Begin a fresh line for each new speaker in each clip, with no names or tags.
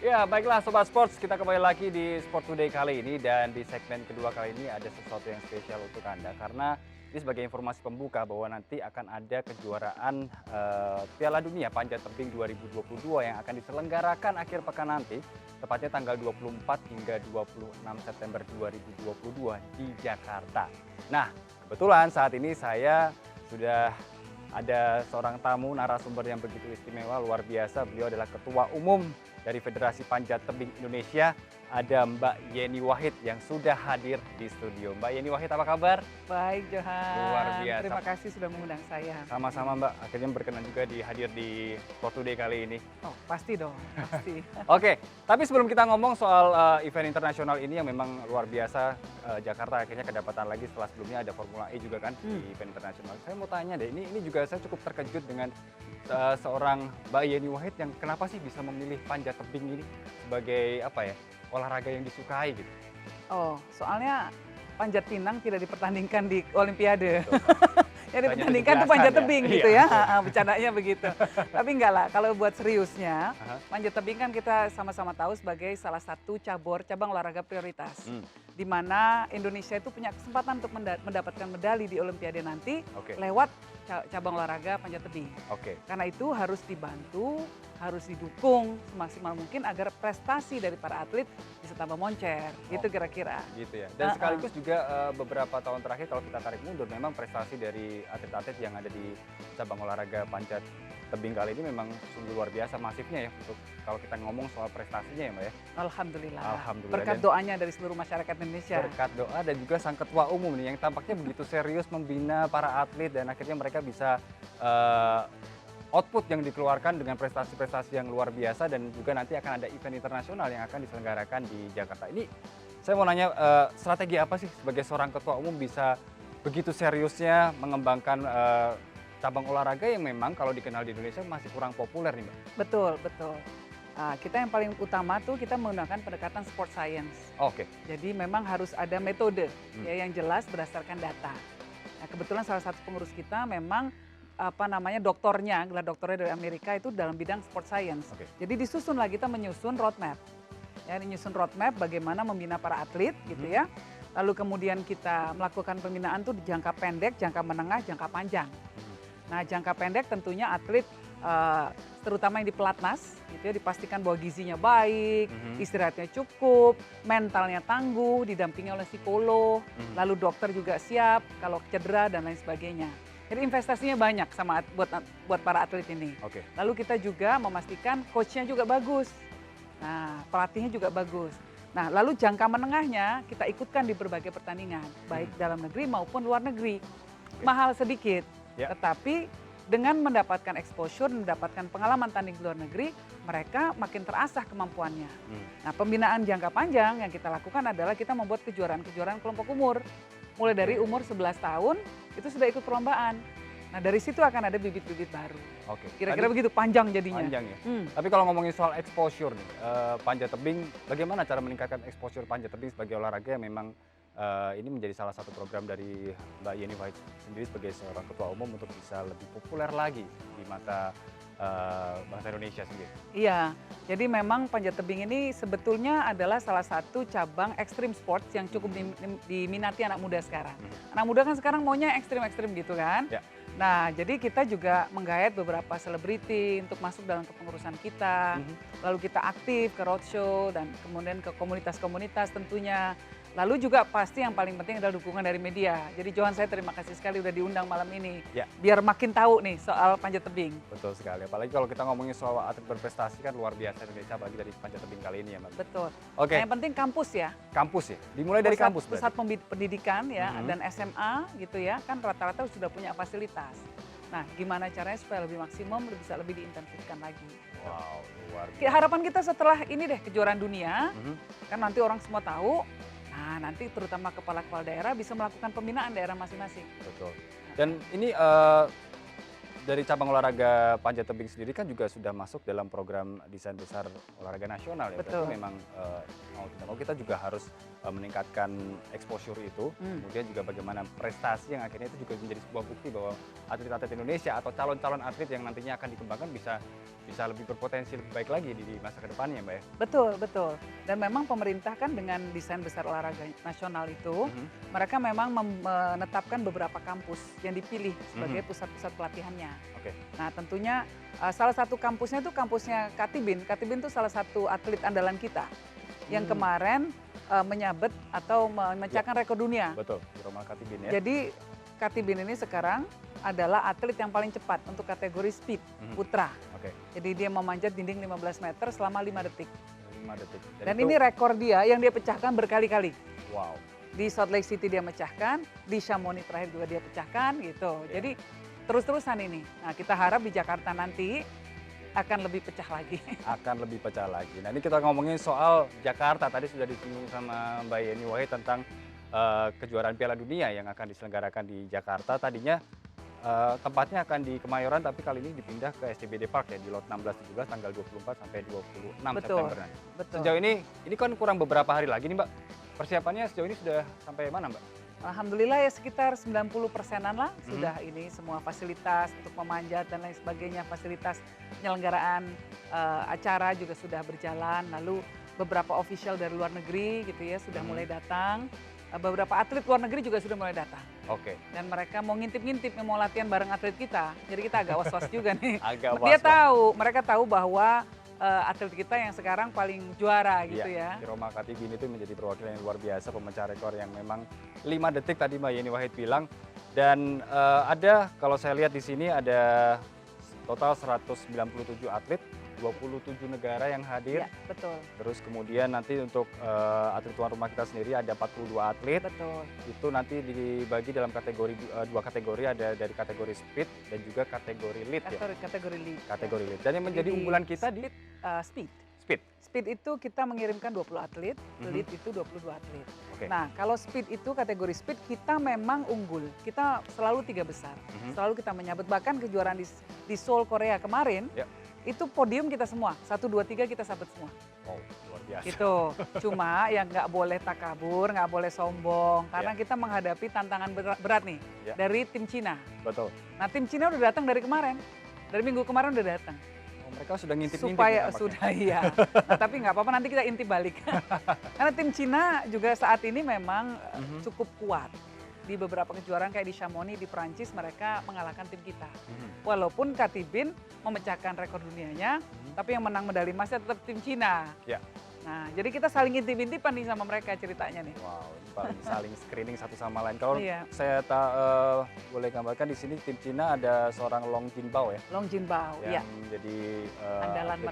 Ya, baiklah Sobat Sports, kita kembali lagi di Sport Today kali ini dan di segmen kedua kali ini ada sesuatu yang spesial untuk Anda karena ini sebagai informasi pembuka bahwa nanti akan ada kejuaraan Piala Dunia Panjat Tebing 2022 yang akan diselenggarakan akhir pekan nanti, tepatnya tanggal 24 hingga 26 September 2022 di Jakarta. Nah, kebetulan saat ini saya sudah ada seorang tamu narasumber yang begitu istimewa, luar biasa. Beliau adalah Ketua Umum dari Federasi Panjat Tebing Indonesia, ada Mbak Yeni Wahid yang sudah hadir di studio. Mbak Yeni Wahid, apa kabar?
Baik, Johan.
Luar biasa.
Terima kasih sudah mengundang saya.
Sama-sama Mbak, akhirnya berkenan juga hadir di Sport Today kali ini.
Oh, pasti dong, pasti.
Oke, tapi sebelum kita ngomong soal event internasional ini yang memang luar biasa, Jakarta akhirnya kedapatan lagi setelah sebelumnya ada Formula E juga kan di event internasional. Saya mau tanya deh, ini juga saya cukup terkejut dengan seorang Mbak Yeni Wahid yang kenapa sih bisa memilih panjat tebing ini sebagai olahraga yang disukai gitu.
Oh, soalnya panjat pinang tidak dipertandingkan di Olimpiade. Yang dipertandingkan itu panjat tebing gitu ya. Bercandanya begitu. Tapi enggak lah, kalau buat seriusnya, panjat tebing kan kita sama-sama tahu sebagai salah satu cabang olahraga prioritas. Di mana Indonesia itu punya kesempatan untuk mendapatkan medali di Olimpiade nanti lewat cabang olahraga panjat tebing. Karena itu harus dibantu, harus didukung semaksimal mungkin agar prestasi dari para atlet bisa tambah moncer, gitu kira-kira.
Gitu ya. Dan sekaligus juga beberapa tahun terakhir kalau kita tarik mundur, memang prestasi dari atlet-atlet yang ada di cabang olahraga panjat tebing kali ini memang sungguh luar biasa masifnya ya untuk kalau kita ngomong soal prestasinya ya Mbak ya.
Alhamdulillah.
Alhamdulillah.
Berkat doanya dari seluruh masyarakat Indonesia.
Berkat doa dan juga sang ketua umum nih yang tampaknya begitu serius membina para atlet dan akhirnya mereka bisa output yang dikeluarkan dengan prestasi-prestasi yang luar biasa dan juga nanti akan ada event internasional yang akan diselenggarakan di Jakarta. Ini saya mau nanya strategi apa sih sebagai seorang ketua umum bisa begitu seriusnya mengembangkan cabang olahraga yang memang kalau dikenal di Indonesia masih kurang populer nih Mbak?
Betul, betul. Kita yang paling utama tuh kita menggunakan pendekatan sport science. Jadi memang harus ada metode ya, yang jelas berdasarkan data. Nah, kebetulan salah satu pengurus kita memang doktornya, gelar doktornya dari Amerika itu dalam bidang sport science. Jadi disusun lah, kita menyusun roadmap. Ya, menyusun roadmap bagaimana membina para atlet gitu ya. Lalu kemudian kita melakukan pembinaan tuh di jangka pendek, jangka menengah, jangka panjang. Nah, jangka pendek tentunya atlet terutama yang di pelatnas gitu ya, dipastikan bahwa gizinya baik, istirahatnya cukup, mentalnya tangguh, didampingi oleh psikolog, lalu dokter juga siap kalau cedera dan lain sebagainya. Jadi investasinya banyak sama buat para atlet ini. Lalu kita juga memastikan coachnya juga bagus. Nah, pelatihnya juga bagus. Nah, lalu jangka menengahnya kita ikutkan di berbagai pertandingan, baik dalam negeri maupun luar negeri. Mahal sedikit, tetapi dengan mendapatkan exposure, mendapatkan pengalaman tanding di luar negeri, mereka makin terasah kemampuannya. Nah, pembinaan jangka panjang yang kita lakukan adalah kita membuat kejuaraan-kejuaraan kelompok umur. Mulai dari umur 11 tahun, itu sudah ikut perlombaan. Nah, dari situ akan ada bibit-bibit baru. Kira-kira begitu, panjang jadinya.
Panjang ya. Tapi kalau ngomongin soal exposure nih, panjat tebing, bagaimana cara meningkatkan exposure panjat tebing sebagai olahraga yang memang ini menjadi salah satu program dari Mbak Yeni Wahid sendiri sebagai seorang ketua umum untuk bisa lebih populer lagi di mata bangsa Indonesia sendiri.
Iya, jadi memang panjat tebing ini sebetulnya adalah salah satu cabang ekstrim sports yang cukup diminati anak muda sekarang. Anak muda kan sekarang maunya ekstrim-ekstrim gitu kan. Nah, jadi kita juga menggayat beberapa selebriti untuk masuk dalam kepengurusan kita. Lalu kita aktif ke roadshow dan kemudian ke komunitas-komunitas tentunya. Lalu juga pasti yang paling penting adalah dukungan dari media. Jadi Johan, saya terima kasih sekali udah diundang malam ini. Biar makin tahu nih soal panjat tebing.
Betul sekali, apalagi kalau kita ngomongin soal atlet berprestasi kan luar biasa Indonesia, apalagi dari panjat tebing kali ini ya Mbak.
Betul. Nah, yang penting kampus ya.
Kampus ya, dimulai dari kampus
berarti. Pusat pendidikan ya, dan SMA gitu ya, kan rata-rata sudah punya fasilitas. Nah, gimana caranya supaya lebih maksimum, bisa lebih diintensifkan lagi.
Wow, luar biasa.
Harapan kita setelah ini deh kejuaraan dunia, kan nanti orang semua tahu. Nah, nanti terutama kepala-kepala daerah bisa melakukan pembinaan daerah masing-masing.
Betul. Dan ini dari cabang olahraga panjat tebing sendiri kan juga sudah masuk dalam program desain besar olahraga nasional ya.
Betul.
Berarti memang mau tidak mau kita juga harus meningkatkan exposure itu. Kemudian juga bagaimana prestasi yang akhirnya itu juga menjadi sebuah bukti bahwa atlet-atlet Indonesia atau calon-calon atlet yang nantinya akan dikembangkan bisa lebih berpotensi lebih baik lagi di masa kedepannya, Mbak ya.
Betul, betul. Dan memang pemerintah kan dengan desain besar olahraga nasional itu, mereka memang menetapkan beberapa kampus yang dipilih sebagai pusat-pusat pelatihannya.
Oke.
Nah, tentunya salah satu kampusnya itu kampusnya Katibin. Katibin itu salah satu atlet andalan kita yang kemarin menyabet atau memecahkan rekor dunia.
Betul, di Romal Katibin ya.
Jadi Katibin ini sekarang adalah atlet yang paling cepat untuk kategori speed putra.
Oke.
Jadi dia memanjat dinding 15 meter selama 5 detik.
5 detik.
Dan ini rekor dia yang dia pecahkan berkali-kali.
Wow.
Di Salt Lake City dia pecahkan, di Chamonix terakhir juga dia pecahkan gitu. Jadi terus-terusan ini. Nah, kita harap di Jakarta nanti akan lebih pecah lagi.
Akan lebih pecah lagi. Nah, ini kita ngomongin soal Jakarta. Tadi sudah disinggung sama Mbak Yeni Wahid tentang kejuaraan Piala Dunia yang akan diselenggarakan di Jakarta. Tadinya tempatnya akan di Kemayoran, tapi kali ini dipindah ke SCBD Park ya, di lot 16-17 tanggal 24 sampai 26 September nanti.
Betul.
Sejauh ini kan kurang beberapa hari lagi nih Mbak. Persiapannya sejauh ini sudah sampai mana Mbak?
Alhamdulillah ya sekitar 90%-an lah sudah ini semua fasilitas untuk memanjat dan lain sebagainya, fasilitas penyelenggaraan acara juga sudah berjalan. Lalu beberapa official dari luar negeri gitu ya sudah mulai datang. Beberapa atlet luar negeri juga sudah mulai datang.
Oke.
Dan mereka mau ngintip-ngintip, mau latihan bareng atlet kita. Jadi kita agak was-was juga nih.
Agak
mereka tahu bahwa atlet kita yang sekarang paling juara gitu ya.
Di Romal Katibin itu menjadi perwakilan yang luar biasa, pemecah rekor yang memang 5 detik tadi Mbak Yeni Wahid bilang. Dan ada, kalau saya lihat di sini ada total 197 atlet, 27 negara yang hadir.
Iya, betul.
Terus kemudian nanti untuk atlet tuan rumah kita sendiri ada 42 atlet.
Betul.
Itu nanti dibagi dalam kategori dua kategori, ada dari kategori speed dan juga kategori lead ya.
Kategori lead.
Kategori lead. Dan yang menjadi unggulan kita di
speed. Speed itu kita mengirimkan 20 atlet, lead itu 22 atlet.
Okay.
Nah, kalau speed itu kategori speed kita memang unggul. Kita selalu 3 besar. Selalu kita menyabet, bahkan kejuaraan di Seoul Korea kemarin. Itu podium kita semua, 1, 2, 3 kita sabet semua.
Oh, luar biasa.
Itu, cuma yang nggak boleh takabur, nggak boleh sombong, karena kita menghadapi tantangan berat nih dari tim Cina.
Betul.
Nah, tim Cina udah datang dari kemarin, dari minggu kemarin udah datang.
Oh, mereka sudah ngintip-ngintip.
Supaya sudah iya. Nah, tapi nggak apa-apa, nanti kita intip balik. Karena tim Cina juga saat ini memang cukup kuat. Di beberapa kejuaraan kayak di Chamonix di Perancis mereka mengalahkan tim kita. Walaupun Katibin memecahkan rekor dunianya, tapi yang menang medali emasnya tetap tim Cina.
Ya.
Nah, jadi kita saling intip-intipan nih sama mereka ceritanya nih.
Wow, ini paling saling screening satu sama lain. Kalau
Iya.
saya boleh gambarkan di sini tim Cina ada seorang Long Jinbao ya.
Long Jinbao,
yang
ya.
menjadi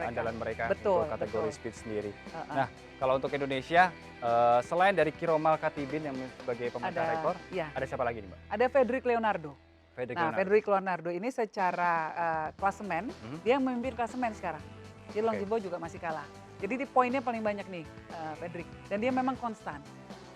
andalan mereka.
Betul, untuk kategori speed sendiri. Nah, kalau untuk Indonesia selain dari Kiromal Katibin yang sebagai pemecah rekor, ada siapa lagi nih Mbak?
Ada Frederick Leonardo. Frederick Leonardo ini secara klasemen, dia memimpin klasemen sekarang. Jadi Long Jinbao juga masih kalah. Jadi di poinnya paling banyak nih Frederick. Dan dia memang konstan.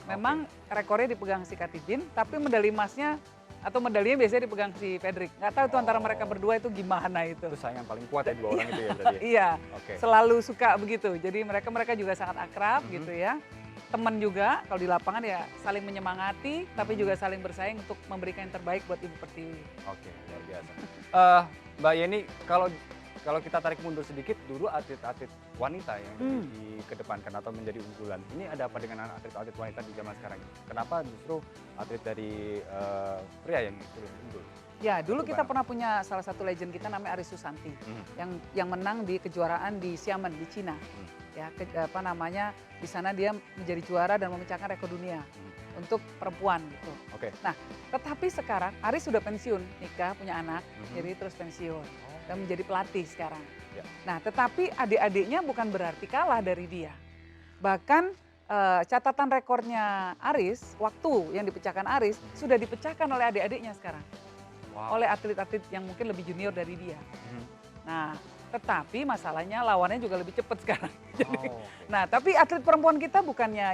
Memang rekornya dipegang si Katibin, tapi medali emasnya atau medalinya biasanya dipegang si Frederick. Nggak tahu itu antara mereka berdua itu gimana itu.
Itu saingan paling kuat ya dua orang itu ya berarti.
Iya, selalu suka begitu. Jadi mereka juga sangat akrab gitu ya. Teman juga kalau di lapangan ya saling menyemangati, tapi juga saling bersaing untuk memberikan yang terbaik buat Ibu Pertiwi.
Oke, luar biasa. Mbak Yeni, kalau kita tarik mundur sedikit, dulu atlet-atlet wanita yang dikedepankan atau menjadi unggulan. Ini ada apa dengan atlet-atlet wanita di zaman sekarang? Kenapa justru atlet dari pria yang justru unggul?
Ya, dulu kita pernah punya salah satu legend kita namanya Aris Susanti yang menang di kejuaraan di Xiamen di Cina. Ya, di sana dia menjadi juara dan memecahkan rekor dunia untuk perempuan gitu. Nah, tetapi sekarang Aris sudah pensiun, nikah, punya anak, jadi terus pensiun. Dan menjadi pelatih sekarang. Nah, tetapi adik-adiknya bukan berarti kalah dari dia. Bahkan catatan rekornya Aris, waktu yang dipecahkan Aris, sudah dipecahkan oleh adik-adiknya sekarang. Oleh atlet-atlet yang mungkin lebih junior dari dia. Nah, tetapi masalahnya lawannya juga lebih cepat sekarang. Nah, tapi atlet perempuan kita bukannya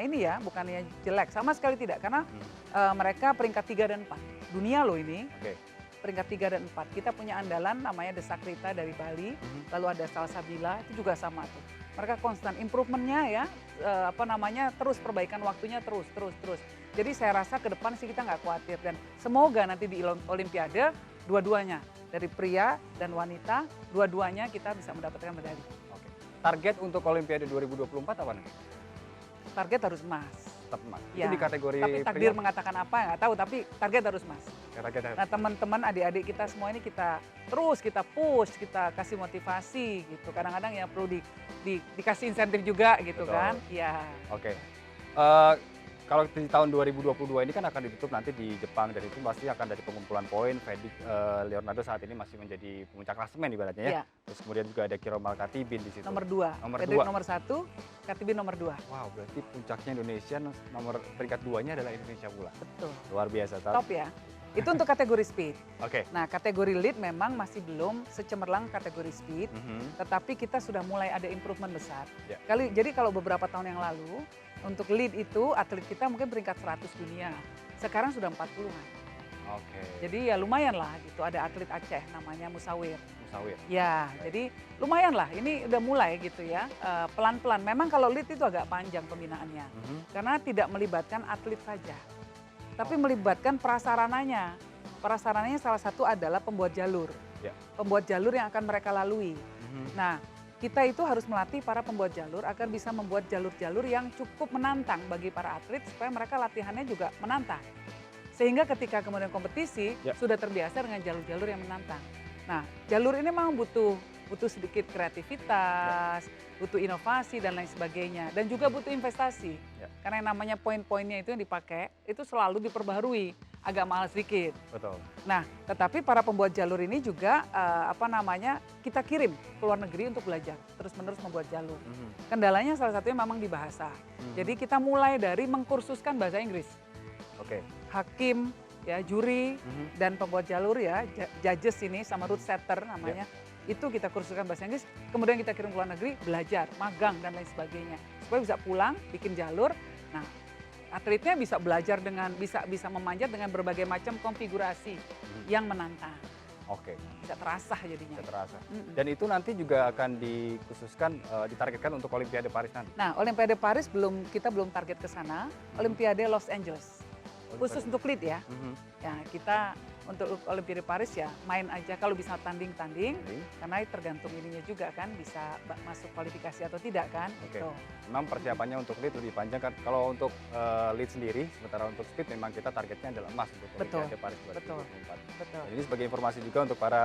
jelek, sama sekali tidak. Karena mereka peringkat 3 dan 4 dunia loh ini. peringkat 3 dan 4. Kita punya andalan namanya Desakrita dari Bali, lalu ada Salsabila, itu juga sama tuh. Mereka konstan improvementnya ya, terus perbaikan waktunya terus. Jadi saya rasa ke depan sih kita nggak khawatir dan semoga nanti di Olimpiade dua-duanya dari pria dan wanita, dua-duanya kita bisa mendapatkan medali.
Oke. Target untuk Olimpiade 2024 apa nih?
Target harus emas.
Tetap emas.
Ya,
itu di kategori
tapi takdir
pria?
mengatakan apa nggak tahu, tapi target harus emas. Nah teman-teman adik-adik kita semua ini kita push, kita kasih motivasi gitu. Kadang-kadang ya perlu dikasih insentif juga gitu. Betul. Kan. Ya.
Oke. Kalau di tahun 2022 ini kan akan ditutup nanti di Jepang dan itu pasti akan dari pengumpulan poin. Leonardo saat ini masih menjadi pemuncak klasemen ibaratnya ya.
Ya.
Terus kemudian juga ada Kiromal Katibin di situ.
Nomor 2. Fedrik nomor 1, Katibin nomor 2.
Wow, berarti puncaknya Indonesia nomor peringkat 2-nya adalah Indonesia pula.
Betul.
Luar biasa.
Top ya. Itu untuk kategori speed.
Oke.
Nah, kategori lead memang masih belum secemerlang kategori speed, tetapi kita sudah mulai ada improvement besar.
Ya.
Jadi kalau beberapa tahun yang lalu, untuk lead itu atlet kita mungkin peringkat 100 dunia. Sekarang sudah 40-an.
Oke.
Jadi ya lumayan lah gitu, ada atlet Aceh namanya Musawir. Ya,
baik.
jadi lumayan lah, ini udah mulai gitu ya, pelan-pelan. Memang kalau lead itu agak panjang pembinaannya, karena tidak melibatkan atlet saja. Tapi melibatkan prasarananya. Prasarananya salah satu adalah pembuat jalur.
Ya.
Pembuat jalur yang akan mereka lalui. Nah, kita itu harus melatih para pembuat jalur agar bisa membuat jalur-jalur yang cukup menantang bagi para atlet supaya mereka latihannya juga menantang. Sehingga ketika kemudian kompetisi sudah terbiasa dengan jalur-jalur yang menantang. Nah, jalur ini memang butuh sedikit kreativitas, butuh inovasi dan lain sebagainya. Dan juga butuh investasi. Karena yang namanya poin-poinnya itu yang dipakai, itu selalu diperbaharui. Agak mahal sedikit.
Betul.
Nah, tetapi para pembuat jalur ini juga kita kirim ke luar negeri untuk belajar. Terus-menerus membuat jalur. Kendalanya salah satunya memang di bahasa. Jadi kita mulai dari mengkursuskan bahasa Inggris.
Oke.
Hakim, ya juri, dan pembuat jalur ya, judges ini sama route setter namanya. Itu kita kursuskan bahasa Inggris, kemudian kita kirim ke luar negeri, belajar, magang, dan lain sebagainya. Supaya bisa pulang, bikin jalur. Nah, atletnya bisa belajar bisa memanjat dengan berbagai macam konfigurasi yang menantang.
Oke.
Bisa terasa jadinya.
Bisa terasa. Dan itu nanti juga akan dikhususkan, ditargetkan untuk Olimpiade Paris nanti?
Nah, Olimpiade Paris kita belum target ke sana, Olimpiade Los Angeles. Khusus untuk lead ya. Ya, kita untuk Olimpiade Paris ya main aja kalau bisa tanding, karena tergantung ininya juga kan bisa masuk kualifikasi atau tidak kan.
Oke. Memang persiapannya untuk lead lebih panjang kan. Kalau untuk lead sendiri, sementara untuk speed memang kita targetnya adalah emas untuk Olimpiade Paris 2024.
Betul.
Jadi sebagai informasi juga untuk para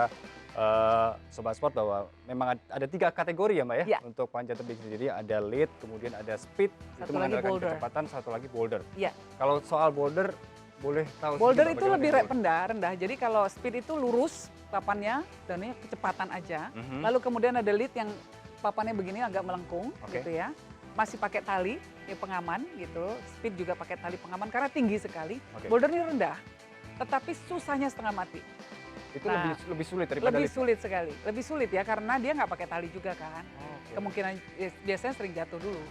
sobat sport bahwa memang ada 3 kategori ya Mbak ya. Untuk panjat tebing sendiri ada lead, kemudian ada speed, itu mengandalkan kecepatan, satu lagi boulder.
Iya.
Kalau soal boulder, boleh tahu
boulder itu lebih rendah. Jadi kalau speed itu lurus papannya dan ini kecepatan aja. Lalu kemudian ada lead yang papannya begini agak melengkung gitu ya. Masih pakai tali ya pengaman gitu. Speed juga pakai tali pengaman karena tinggi sekali. Boulder ini rendah. Tetapi susahnya setengah mati.
Itu lebih sulit daripada
lebih sulit sekali. Lebih sulit ya karena dia nggak pakai tali juga kan. Kemungkinan biasanya sering jatuh dulu.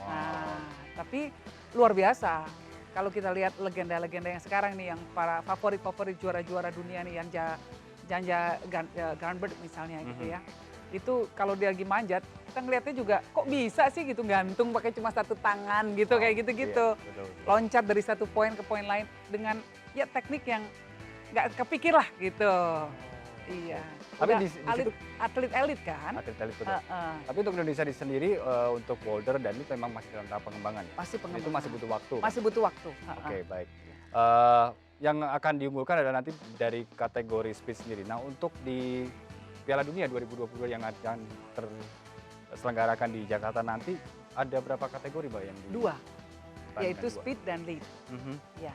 Nah, tapi luar biasa. Kalau kita lihat legenda-legenda yang sekarang nih, yang para favorit juara-juara dunia nih, yang Janja Garnbert misalnya gitu ya. Itu kalau dia lagi manjat, kita ngeliatnya juga kok bisa sih gitu gantung pakai cuma satu tangan gitu, kayak gitu-gitu. Loncat dari satu poin ke poin lain dengan ya teknik yang nggak kepikir lah gitu. Iya.
Tapi di situ
atlet elit kan?
Atlet elit betul. Tapi untuk Indonesia sendiri untuk boulder dan itu memang masih dalam tahap pengembangan.
Masih pengembangan.
Itu masih butuh waktu.
Masih butuh waktu.
Oke, baik. Yang akan diunggulkan adalah nanti dari kategori speed sendiri. Nah, untuk di Piala Dunia 2022 yang akan terselenggarakan di Jakarta nanti ada berapa kategori Mbak yang
2, yaitu speed dan lead. Ya.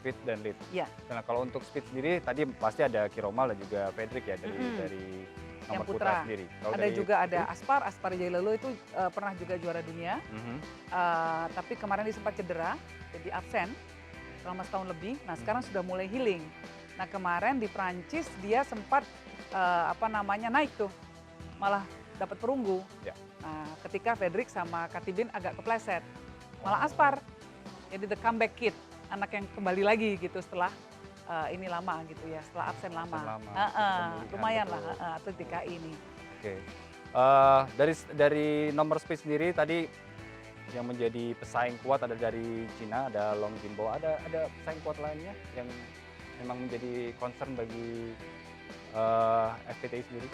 Speed dan lead.
Ya.
Nah, kalau untuk speed sendiri tadi pasti ada Kiromal dan juga Fedrik ya dari nomor putra sendiri.
Ada juga ada Aspar Jailolo itu pernah juga juara dunia. Tapi kemarin dia sempat cedera, jadi absen selama setahun lebih. Nah, sekarang sudah mulai healing. Nah, kemarin di Prancis dia sempat naik tuh. Malah dapat perunggu.
Ya.
Nah, ketika Fedrik sama Katibin agak kepleset. Malah Aspar. Jadi the comeback kid. Anak yang kembali lagi gitu setelah ini lama gitu ya, setelah absen lama.
Pemulihan,
Lumayan
betul.
lah atlet DKI ini.
Oke. Dari nomor speed sendiri tadi yang menjadi pesaing kuat ada dari Cina, ada Long Jimbo, ada pesaing kuat lainnya yang memang menjadi concern bagi FPTI sendiri?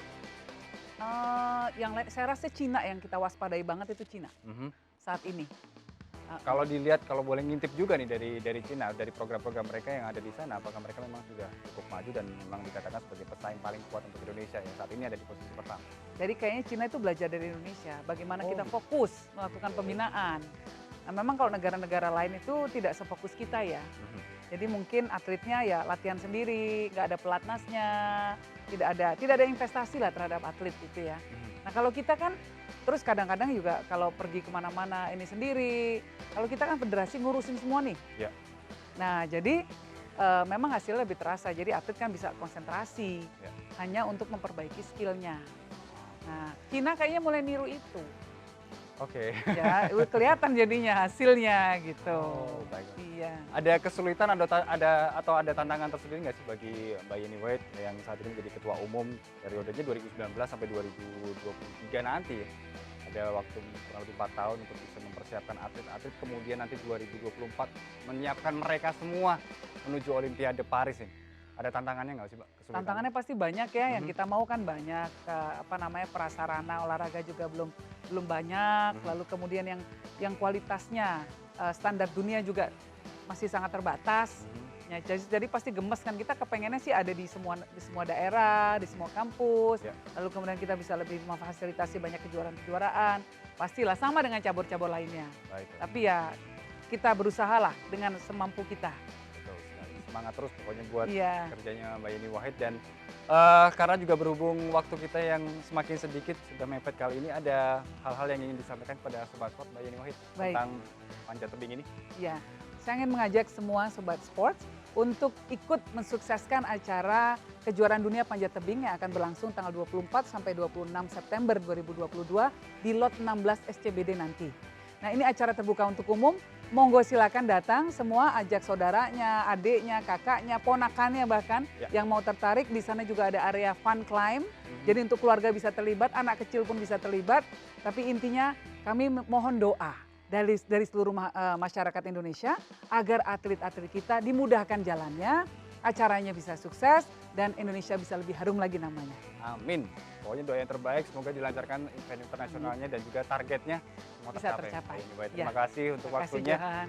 Yang lain, saya rasa Cina yang kita waspadai banget itu Cina saat ini.
Kalau dilihat, kalau boleh ngintip juga nih dari Cina, dari program-program mereka yang ada di sana, apakah mereka memang sudah cukup maju dan memang dikatakan sebagai pesaing paling kuat untuk Indonesia yang saat ini ada di posisi pertama?
Jadi kayaknya Cina itu belajar dari Indonesia, bagaimana kita fokus melakukan pembinaan. Nah, memang kalau negara-negara lain itu tidak sefokus kita ya. Jadi mungkin atletnya ya latihan sendiri, nggak ada pelatnasnya, tidak ada investasi lah terhadap atlet gitu ya. Nah kalau kita kan terus kadang-kadang juga kalau pergi kemana-mana ini sendiri, kalau kita kan federasi ngurusin semua nih.
Ya.
Nah jadi memang hasilnya lebih terasa, jadi atlet kan bisa konsentrasi hanya untuk memperbaiki skillnya. Nah Cina kayaknya mulai niru itu.
Oke.
Ya kelihatan jadinya hasilnya gitu.
Oh, baik.
Iya.
Ada kesulitan atau ada tantangan tersendiri nggak sih bagi Mbak Yeni Wahid yang saat ini menjadi ketua umum periodenya 2019 sampai 2023 nanti ya? Ada waktu kurang lebih 4 tahun untuk bisa mempersiapkan atlet-atlet, kemudian nanti 2024 menyiapkan mereka semua menuju Olimpiade Paris ini. Ada tantangannya nggak sih, Mbak? Kesulitan?
Tantangannya pasti banyak ya, yang kita mau kan banyak, prasarana olahraga juga belum banyak, lalu kemudian yang kualitasnya standar dunia juga masih sangat terbatas. Ya, jadi pasti gemes kan, kita kepengennya sih ada di semua daerah, di semua kampus, lalu kemudian kita bisa lebih memfasilitasi banyak kejuaraan-kejuaraan, pastilah sama dengan cabur-cabur lainnya.
Baik.
Tapi ya kita berusahalah dengan semampu kita.
Betul sekali. Semangat terus pokoknya buat kerjanya Mbak Yeni Wahid, dan karena juga berhubung waktu kita yang semakin sedikit, sudah mepet kali ini, ada hal-hal yang ingin disampaikan kepada Sobat Sport Mbak Yeni Wahid tentang panjat tebing ini?
Iya, saya ingin mengajak semua Sobat Sport untuk ikut mensukseskan acara kejuaraan dunia panjat tebing yang akan berlangsung tanggal 24 sampai 26 September 2022 di Lot 16 SCBD nanti. Nah ini acara terbuka untuk umum, monggo silakan datang semua, ajak saudaranya, adiknya, kakaknya, ponakannya bahkan yang mau tertarik. Di sana juga ada area fun climb, jadi untuk keluarga bisa terlibat, anak kecil pun bisa terlibat. Tapi intinya kami mohon doa dari seluruh masyarakat Indonesia agar atlet-atlet kita dimudahkan jalannya, acaranya bisa sukses dan Indonesia bisa lebih harum lagi namanya.
Amin. Pokoknya doa yang terbaik, semoga dilancarkan event internasionalnya dan juga targetnya
bisa tercapai.
Terima kasih untuk waktunya.